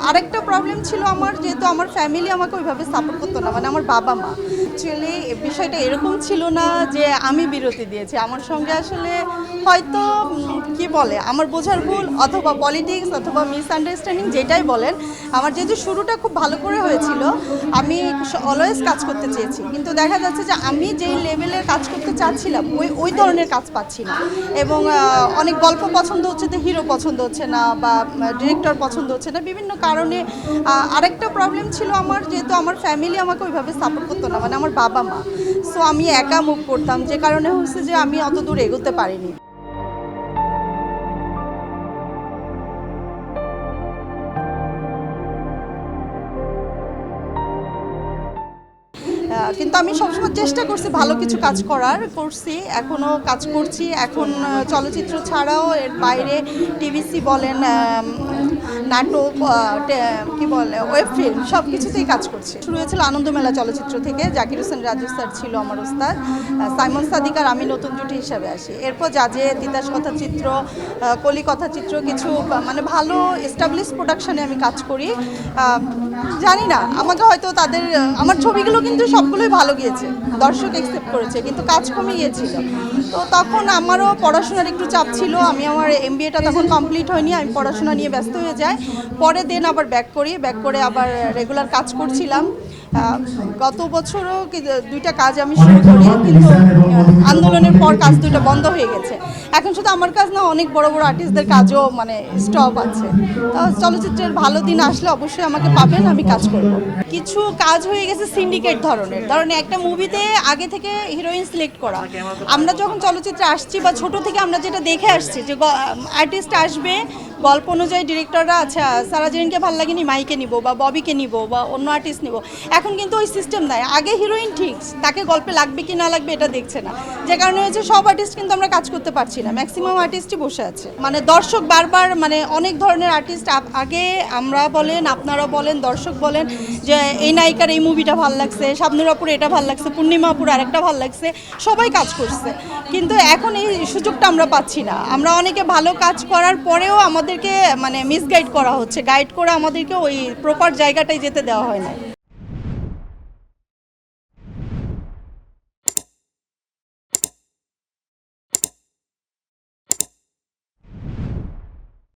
আরেকটা প্রবলেম ছিল আমার, যেহেতু আমার ফ্যামিলি আমাকে ওইভাবে সাপোর্ট করতো না, মানে আমার বাবা মা। অ্যাকচুয়ালি বিষয়টা এরকম ছিল না যে আমি বিরতি দিয়েছি, আমার সঙ্গে আসলে হয়তো কি বলে আমার বোঝার ভুল অথবা পলিটিক্স অথবা মিসআন্ডারস্ট্যান্ডিং যেটাই বলেন, আমার যেহেতু শুরুটা খুব ভালো করে হয়েছিল, আমি অলওয়েজ কাজ করতে চেয়েছি, কিন্তু দেখা যাচ্ছে যে আমি যেই লেভেলের কাজ করতে চাচ্ছিলাম ওই ধরনের কাজ পাচ্ছি না। এবং অনেক গল্প পছন্দ হচ্ছে তো হিরো পছন্দ হচ্ছে না, বা ডিরেক্টর পছন্দ হচ্ছে না, বিভিন্ন কারণে। আরেকটা প্রবলেম ছিল আমার, যেহেতু আমার ফ্যামিলি আমাকে ওইভাবে সাপোর্ট করতো না, মানে আমার বাবা মা। সো আমি একা মুভ করতাম, যে কারণে হচ্ছে যে আমি অত দূর এগোতে পারিনি। কিন্তু আমি সবসময় চেষ্টা করছি ভালো কিছু কাজ করছি, এখনও কাজ করছি। এখন চলচ্চিত্র ছাড়াও এর বাইরে টিভিসি বলেন, নাটক, কি বলে, ওয়েব ফিল্ম, সব কিছুতেই কাজ করছি। শুরু হয়েছিল আনন্দমেলা চলচ্চিত্র থেকে, জাকির হোসেন রাজু স্যার ছিল আমার ওস্তাদ, সাইমন সাদিক আর আমি নতুন জুটি হিসাবে আসি। এরপর জাজে, তিতাস কথাচিত্র, কলি কথাচিত্র, কিছু মানে ভালো এস্টাবলিশ প্রোডাকশনে আমি কাজ করি। জানি না, আমাকে হয়তো তাদের, আমার ছবিগুলো কিন্তু সবগুলোই ভালো গিয়েছে, দর্শক অ্যাকসেপ্ট করেছে, কিন্তু কাজ কমে গিয়েছিল। তো তখন আমারও পড়াশোনার একটু চাপ ছিল, আমার এমবিএটা তখন কমপ্লিট হয়নি, আমি পড়াশোনা নিয়ে ব্যস্ত হয়ে যাই। পরে দেন আবার ব্যাক করে আবার রেগুলার কাজ করছিলাম। গত বছরও দুইটা কাজ আমি শুরু করি, কিন্তু আন্দোলনের পর কাজ দুইটা বন্ধ হয়ে গেছে। এখন শুধু আমার কাজ না, অনেক বড় বড় আর্টিস্টদের কাজও মানে স্টপ আছে। তো চলচ্চিত্রের ভালো দিন আসলে অবশ্যই আমাকে পাবেন, আমি কাজ করব। কিছু কাজ হয়ে গেছে সিন্ডিকেট ধরনের একটা মুভিতে আগে থেকে হিরোইন সিলেক্ট করা। আমরা যখন চলচ্চিত্রে আসছি বা ছোট থেকে আমরা যেটা দেখে আসছি, যে আর্টিস্ট আসবে, গল্প অনুযায়ী ডিরেক্টররা, আচ্ছা সারা জেরিনকে ভালো লাগেনি, মাইকে নিব বা ববিকে নিব বা অন্য আর্টিস্ট নিব। এখন কিন্তু ওই সিস্টেম নাই, আগে হিরোইন ঠিক, তাকে গল্পে লাগবে কি না লাগবে এটা দেখছে না, যে কারণে হচ্ছে সব আর্টিস্ট কিন্তু আমরা কাজ করতে পারছি না, ম্যাক্সিমাম আর্টিস্টই বসে আছে। মানে দর্শক বারবার, মানে অনেক ধরনের আর্টিস্ট, আগে আমরা বলেন, আপনারা বলেন, দর্শক বলেন যে এই নায়িকার এই মুভিটা ভালো লাগছে, শাবনুরাপুর এটা ভালো লাগছে, পূর্ণিমাপুর আরেকটা ভালো লাগছে, সবাই কাজ করছে। কিন্তু এখন এই সুযোগটা আমরা পাচ্ছি না। আমরা অনেকে ভালো কাজ করার পরেও আমাদেরকে মানে মিসগাইড করা হচ্ছে, গাইড করে আমাদেরকে ওই প্রপার জায়গাটায় যেতে দেওয়া হয় না।